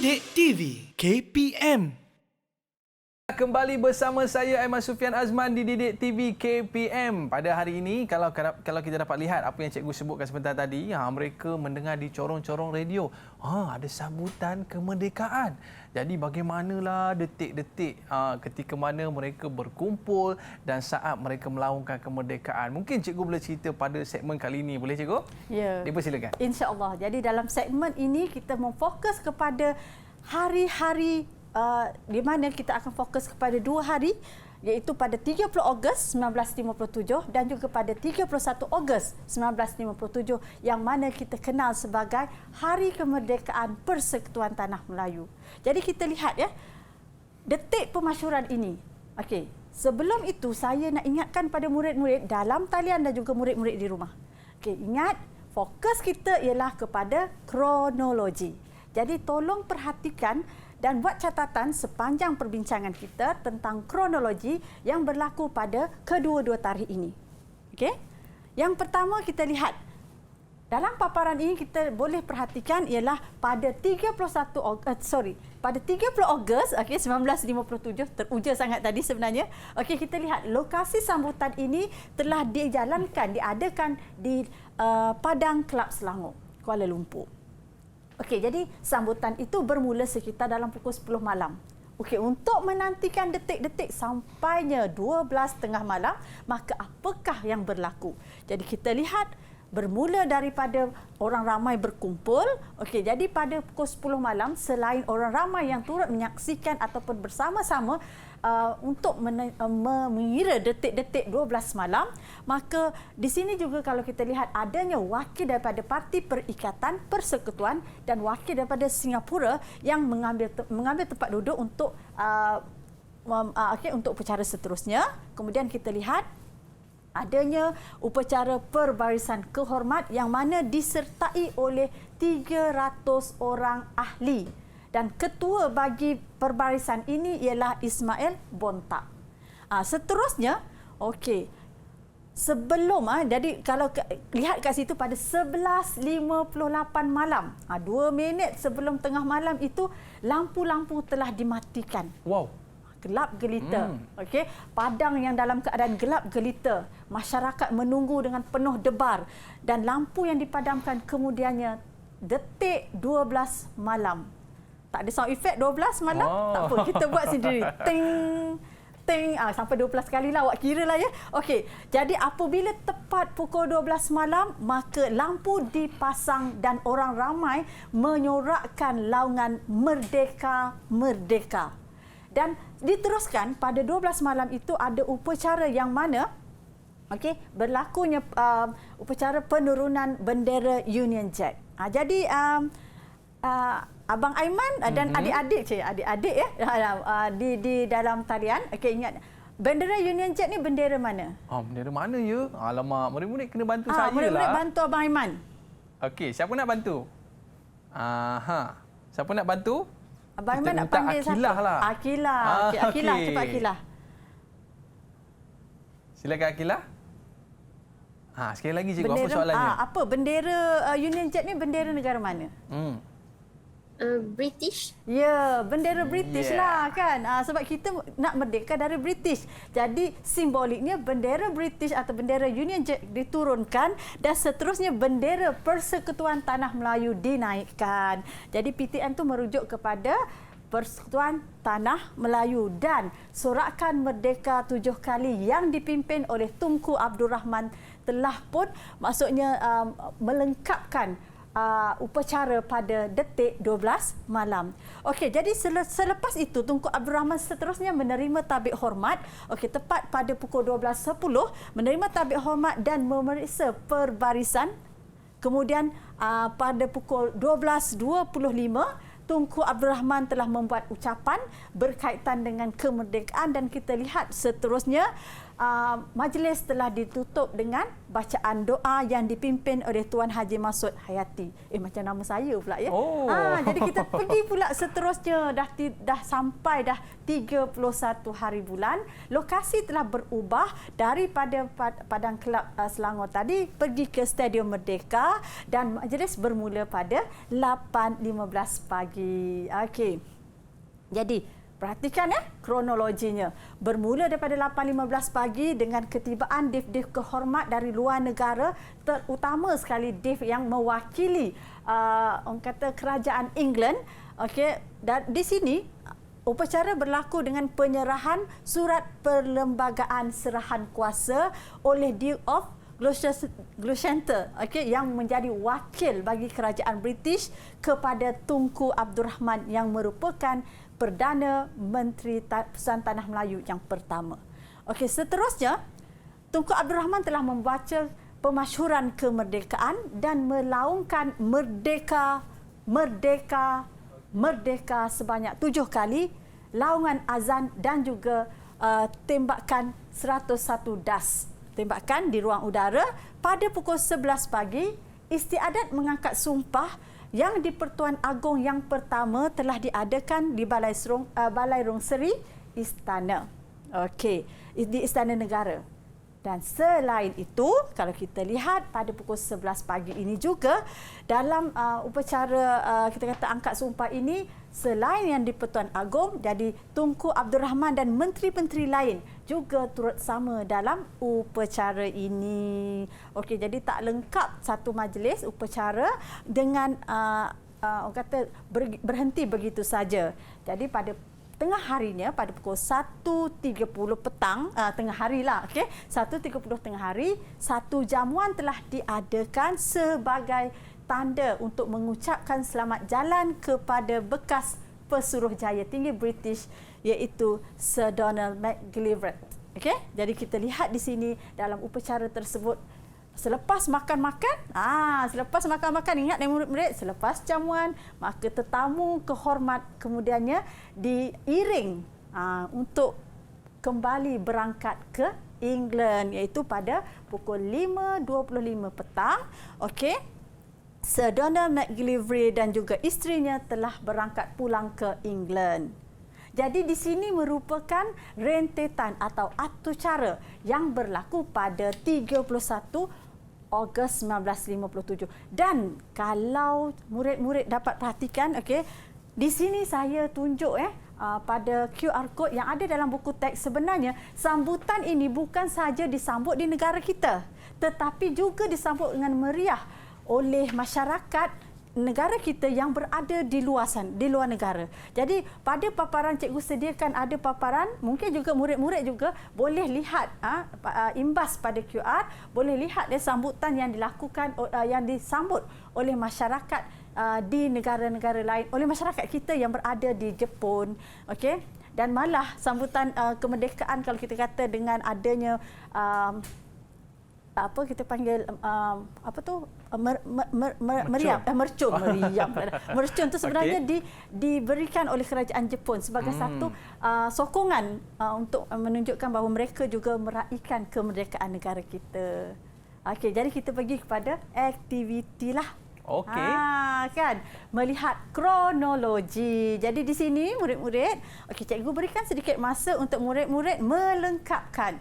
Didik TV KPM. Kembali bersama saya Aiman Sufian Azman di Didik TV KPM. Pada hari ini kalau kita dapat lihat apa yang cikgu sebutkan sebentar tadi, mereka mendengar di corong-corong radio. Ada sambutan kemerdekaan. Jadi bagaimanalah detik-detik ketika mana mereka berkumpul dan saat mereka melaungkan kemerdekaan. Mungkin cikgu boleh cerita pada segmen kali ini, boleh cikgu? Ya. Dipersilakan. InsyaAllah. Jadi dalam segmen ini kita memfokus kepada hari-hari di mana kita akan fokus kepada 2 hari, iaitu pada 30 Ogos 1957 dan juga pada 31 Ogos 1957 yang mana kita kenal sebagai Hari Kemerdekaan Persekutuan Tanah Melayu. Jadi kita lihat ya, detik pemasyhuran ini. Okey, sebelum itu saya nak ingatkan pada murid-murid dalam talian dan juga murid-murid di rumah. Okey, ingat fokus kita ialah kepada kronologi. Jadi tolong perhatikan dan buat catatan sepanjang perbincangan kita tentang kronologi yang berlaku pada kedua-dua tarikh ini. Okey? Yang pertama kita lihat dalam paparan ini kita boleh perhatikan ialah pada 30 Ogos 1957, teruja sangat tadi sebenarnya. Okey, kita lihat lokasi sambutan ini telah diadakan di Padang Kelab Selangor, Kuala Lumpur. Okey, jadi sambutan itu bermula sekitar dalam pukul 10 malam. Okey, untuk menantikan detik-detik sampainya 12:30 malam, maka apakah yang berlaku? Jadi kita lihat bermula daripada orang ramai berkumpul. Okey, jadi pada pukul 10 malam selain orang ramai yang turut menyaksikan ataupun bersama-sama untuk mengira detik-detik 12 malam, maka di sini juga kalau kita lihat adanya wakil daripada Parti Perikatan Persekutuan dan wakil daripada Singapura yang mengambil tempat duduk untuk untuk upacara seterusnya. Kemudian kita lihat adanya upacara perbarisan kehormat yang mana disertai oleh 300 orang ahli. Dan ketua bagi perbarisan ini ialah Ismail Bontak. Seterusnya, okey. Sebelum, jadi kalau lihat kat situ pada 11:58 malam, 2 minit sebelum tengah malam itu, lampu-lampu telah dimatikan. Wow. Gelap gelita. Okey, padang yang dalam keadaan gelap gelita. Masyarakat menunggu dengan penuh debar dan lampu yang dipadamkan kemudiannya detik 12 malam. Tak ada sound effect 12 malam, tak apa, kita buat sendiri. Ting ting sampai 12 kali lah, awak kira lah ya. Okey, jadi apabila tepat pukul 12 malam, maka lampu dipasang dan orang ramai menyorakkan laungan Merdeka Merdeka. Dan diteruskan pada 12 malam itu ada upacara yang mana berlakunya upacara penurunan bendera Union Jack. Jadi Abang Aiman dan adik-adik ya di dalam talian. Okey, ingat bendera Union Jack ni bendera mana? Bendera mana ya? Alamak, murid-murid kena bantu saya lah. Murid-murid bantu Abang Aiman. Okey, siapa nak bantu? Siapa nak bantu? Abang Aiman nak panggil Akilah siapa? lah. Akilah. Okey, Akilah, cepat Akilah. Silakan Akilah. Sekali lagi cikgu, apa soalannya? Apa bendera Union Jack ni bendera negara mana? British. Ya, bendera British lah kan. Sebab kita nak merdeka dari British. Jadi simboliknya bendera British atau bendera Union Jack diturunkan dan seterusnya bendera Persekutuan Tanah Melayu dinaikkan. Jadi PTN tu merujuk kepada Persekutuan Tanah Melayu dan sorakan merdeka 7 kali yang dipimpin oleh Tunku Abdul Rahman telah pun maksudnya melengkapkan upacara pada detik 12 malam. Okey, jadi selepas itu Tunku Abdul Rahman seterusnya menerima tabik hormat. Okey, tepat pada pukul 12.10 menerima tabik hormat dan memeriksa perbarisan. Kemudian pada pukul 12.25 Tunku Abdul Rahman telah membuat ucapan berkaitan dengan kemerdekaan dan kita lihat seterusnya majlis telah ditutup dengan bacaan doa yang dipimpin oleh Tuan Haji Masud Hayati. Macam nama saya pula ya. Oh. Jadi kita pergi pula seterusnya dah sampai dah 31 hari bulan. Lokasi telah berubah daripada Padang Kelab Selangor tadi pergi ke Stadium Merdeka dan majlis bermula pada 8.15 pagi. Okey. Jadi perhatikan kronologinya. Bermula daripada 8.15 pagi dengan ketibaan div-div kehormat dari luar negara, terutama sekali div yang mewakili orang kata kerajaan England. Okey, dan di sini upacara berlaku dengan penyerahan surat perlembagaan serahan kuasa oleh Duke of Gloucester, yang menjadi wakil bagi kerajaan British kepada Tunku Abdul Rahman yang merupakan Perdana Menteri Pusat Tanah Melayu yang pertama. Okey, seterusnya Tunku Abdul Rahman telah membaca pemasyhuran kemerdekaan dan melaungkan merdeka, merdeka, merdeka sebanyak 7 kali, laungan azan dan juga tembakan 101 das. Tembakan di ruang udara pada pukul 11 pagi. Istiadat mengangkat sumpah yang di Pertuan Agong yang pertama telah diadakan di Balai Rong Seri Istana. Okey, di Istana Negara. Dan selain itu, kalau kita lihat pada pukul 11 pagi ini juga dalam upacara kita kata angkat sumpah ini, selain yang di Pertuan Agong, jadi Tunku Abdul Rahman dan menteri-menteri lain juga turut sama dalam upacara ini. Okey, jadi tak lengkap satu majlis upacara dengan orang kata berhenti begitu saja. Jadi pada tengah harinya pada pukul 1.30 petang, tengah hari lah, okey, 1.30 tengah hari, satu jamuan telah diadakan sebagai tanda untuk mengucapkan selamat jalan kepada bekas Pesuruhjaya Tinggi British iaitu Sir Donald McGillivray. Okey, jadi kita lihat di sini dalam upacara tersebut selepas makan-makan, selepas makan-makan, ingat murid-murid, selepas jamuan, maka tetamu kehormat kemudiannya diiring untuk kembali berangkat ke England iaitu pada pukul 5.25 petang. Okey. Sir Donald McGillivray dan juga isterinya telah berangkat pulang ke England. Jadi di sini merupakan rentetan atau atucara yang berlaku pada 31 Ogos 1957. Dan kalau murid-murid dapat perhatikan, okey, di sini saya tunjuk pada QR code yang ada dalam buku teks, sebenarnya sambutan ini bukan sahaja disambut di negara kita, tetapi juga disambut dengan meriah oleh masyarakat negara kita yang berada di luar negara. Jadi pada paparan cikgu sediakan ada paparan, mungkin juga murid-murid juga boleh lihat imbas pada QR, boleh lihat sambutan yang dilakukan yang disambut oleh masyarakat di negara-negara lain, oleh masyarakat kita yang berada di Jepun. Okey, dan malah sambutan kemerdekaan kalau kita kata dengan adanya apa kita panggil meriam, mercun tu sebenarnya diberikan oleh kerajaan Jepun sebagai satu sokongan untuk menunjukkan bahawa mereka juga meraihkan kemerdekaan negara kita. Okey, jadi kita pergi kepada aktiviti lah. Okey. Kan, melihat kronologi. Jadi di sini murid-murid, okey, cikgu berikan sedikit masa untuk murid-murid melengkapkan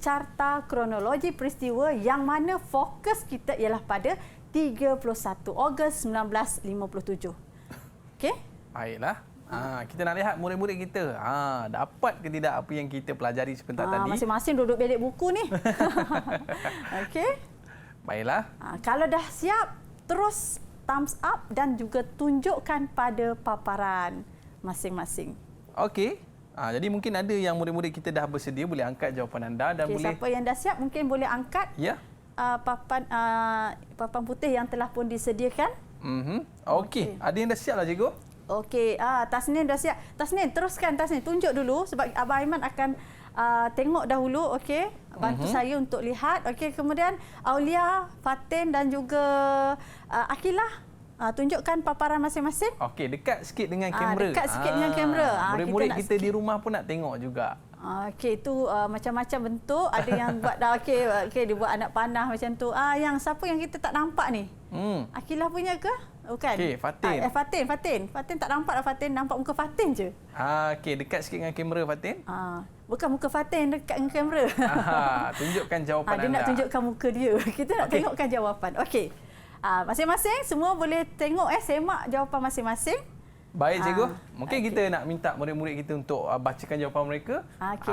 carta kronologi peristiwa yang mana fokus kita ialah pada 31 Ogos 1957. Okey? Baiklah. Kita nak lihat murid-murid kita dapat ke tidak apa yang kita pelajari sebentar tadi. Masing-masing duduk bilik buku ni. Okey? Baiklah. Kalau dah siap, terus thumbs up dan juga tunjukkan pada paparan masing-masing. Okey. Jadi mungkin ada yang murid-murid kita dah bersedia, boleh angkat jawapan anda dan boleh. Siapa yang dah siap mungkin boleh angkat. Ya. Papan putih yang telah pun disediakan. Okey. Ada yang dah siap lah cikgu? Okey. Tasnim dah siap. Tasnim, teruskan Tasnim. Tunjuk dulu sebab Abang Aiman akan tengok dahulu. Okey. Bantu saya untuk lihat. Okey, kemudian Aulia, Fatin dan juga Akilah, tunjukkan paparan masing-masing. Okey, dekat sikit dengan kamera. Dekat sikit dengan kamera. Murid-murid kita di rumah pun nak tengok juga. Okey, itu macam-macam bentuk. Ada yang buat dah okey dia buat anak panah macam tu. Yang siapa yang kita tak nampak ni? Akilah punya ke? Bukan. Okey, Fatin. Fatin tak nampak dah Fatin, nampak muka Fatin je. Okey, dekat sikit dengan kamera Fatin. Bukan muka Fatin dekat dengan kamera. Tunjukkan jawapan dia anda. nak tunjukkan muka dia. Kita nak tengokkan jawapan. Okey. Masing-masing semua boleh tengok semak jawapan masing-masing. Baik cikgu, mungkin kita nak minta murid-murid kita untuk bacakan jawapan mereka.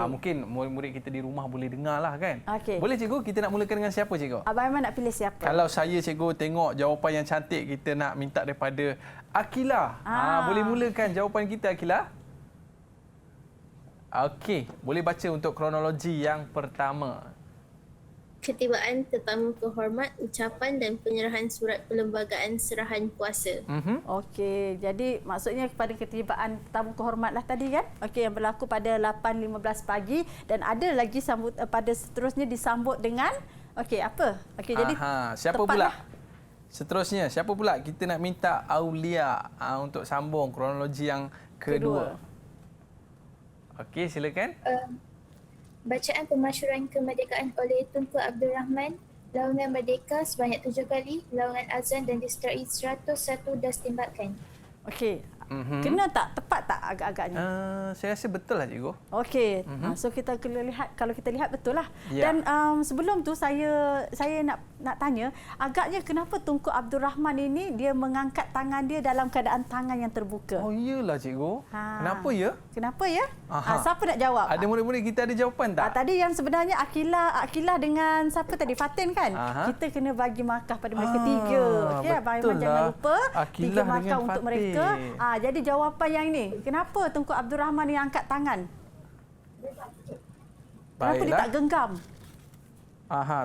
Mungkin murid-murid kita di rumah boleh dengar lah kan. Boleh cikgu, kita nak mulakan dengan siapa cikgu? Abang Aiman nak pilih siapa? Kalau saya cikgu tengok jawapan yang cantik, kita nak minta daripada Akila. Boleh mulakan jawapan kita Akila? Okey, boleh baca untuk kronologi yang pertama. Ketibaan tetamu kehormat, ucapan dan penyerahan surat perlembagaan serahan kuasa. Okey, jadi maksudnya kepada ketibaan tetamu kehormat lah tadi kan? Okey, yang berlaku pada 8.15 pagi dan ada lagi sambut pada seterusnya disambut dengan okey apa? Okey, jadi siapa pula? Seterusnya, siapa pula? Kita nak minta Aulia untuk sambung kronologi yang kedua. Okey, silakan. Bacaan pemasyuran kemerdekaan oleh Tunku Abdul Rahman, Laungan Merdeka sebanyak 7 kali, Laungan Azan dan disertai 101 das tembakan. Okey. Kena tak? Tepat tak agak-agaknya? Saya rasa betul lah cikgu. Okey. So kita kena lihat, kalau kita lihat betul lah. Ya. Dan sebelum tu saya nak tanya, agaknya kenapa Tunku Abdul Rahman ini dia mengangkat tangan dia dalam keadaan tangan yang terbuka? Oh iyalah cikgu. Kenapa ya? Kenapa ya? Siapa nak jawab? Ada murid-murid kita ada jawapan tak? Tadi yang sebenarnya Akilah dengan siapa tadi? Fatin kan? Kita kena bagi markah pada mereka 3. Okey, Abang Aiman jangan lupa 3 markah untuk mereka. Jadi jawapan yang ini, kenapa Tunku Abdul Rahman ni angkat tangan? Kenapa dia tak genggam?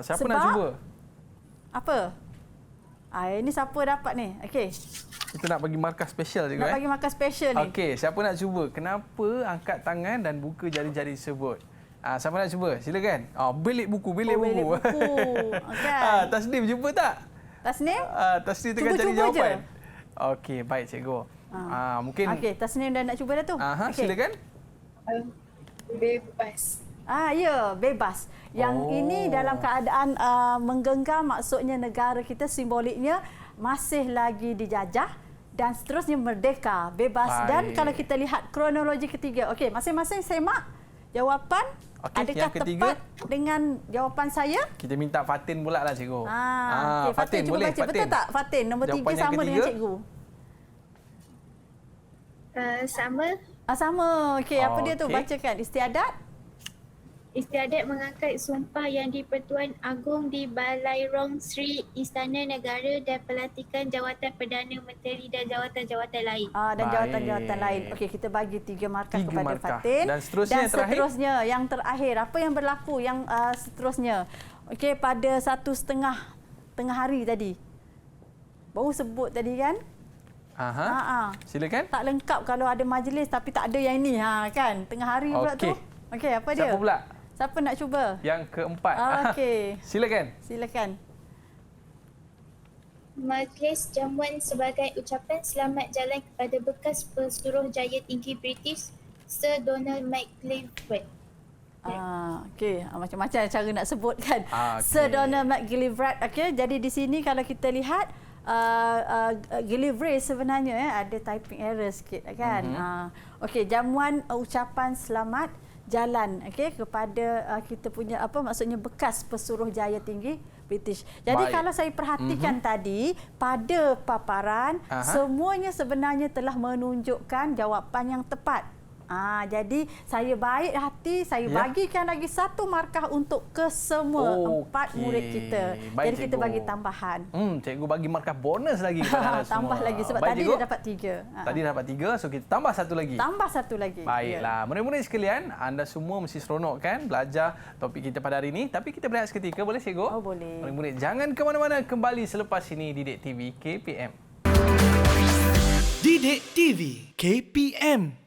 Siapa Sebab? nak cuba? Apa? Ini siapa dapat ni? Okey. Kita nak bagi markah special cikgu. Nak bagi markah special ni. Okey, siapa nak cuba? Kenapa angkat tangan dan buka jari-jari tersebut? Siapa nak cuba? Silakan. Belik buku. Belik buku. Kan? Tasnim jumpa tak? Tasnim? Tasnim tengah cari Cuba-cuba jawapan. je. Okey, baik cikgu. Mungkin Okey, Tasnim dah nak cuba dah tu. Silakan. Bebas. Ya, bebas. Yang ini dalam keadaan menggenggam, maksudnya negara kita simboliknya masih lagi dijajah dan seterusnya merdeka, bebas. Baik. Dan kalau kita lihat kronologi ketiga. Okey, masing-masing semak jawapan. Adakah tepat dengan jawapan saya? Kita minta Fatin pula lah cikgu. Okay, Fatin cuba boleh baca. Betul tak Fatin? Nombor 3 sama dengan cikgu. Sama. Sama. Okey, apa dia tu? Bacakan. Istiadat. Istiadat mengangkat sumpah yang di-Pertuan Agong di Balairong Sri Istana Negara dan pelantikan jawatan Perdana Menteri dan jawatan-jawatan lain. Dan jawatan-jawatan lain. Okey, kita bagi 3 markah kepada Fatin. Dan seterusnya yang terakhir? Seterusnya yang terakhir. Apa yang berlaku yang seterusnya? Okey, pada 1:30 tengah hari tadi. Baru sebut tadi kan? Silakan. Tak lengkap kalau ada majlis tapi tak ada yang ini kan. Tengah hari pula tu. Okey, apa dia? Siapa pula? Siapa nak cuba? Yang keempat. Okey. Silakan. Majlis jamuan sebagai ucapan selamat jalan kepada bekas Pesuruhjaya Tinggi British Sir Donald McGillivray. Okey, macam-macam cara nak sebut kan. Sir Donald McGillivray. Okey, jadi di sini kalau kita lihat Gillivray sebenarnya ada typing error sikit kan. Okey, jamuan ucapan selamat jalan kepada kita punya maksudnya bekas Pesuruhjaya Tinggi British. Jadi kalau saya perhatikan tadi pada paparan semuanya sebenarnya telah menunjukkan jawapan yang tepat. Jadi saya baik hati, saya bagikan lagi 1 markah untuk kesemua 4 murid kita. Baik, jadi kita bagi tambahan. Cikgu bagi markah bonus lagi kepada tambah semua. lagi sebab baik, tadi cikgu. dia dapat 3. Tadi dapat 3, so kita tambah 1 lagi. Tambah 1 lagi. Baiklah, murid-murid sekalian, anda semua mesti seronok kan belajar topik kita pada hari ini. Tapi kita berehat seketika, boleh cikgu? Boleh. Murid-murid jangan ke mana-mana, kembali selepas ini Didik TV KPM. Didik TV KPM.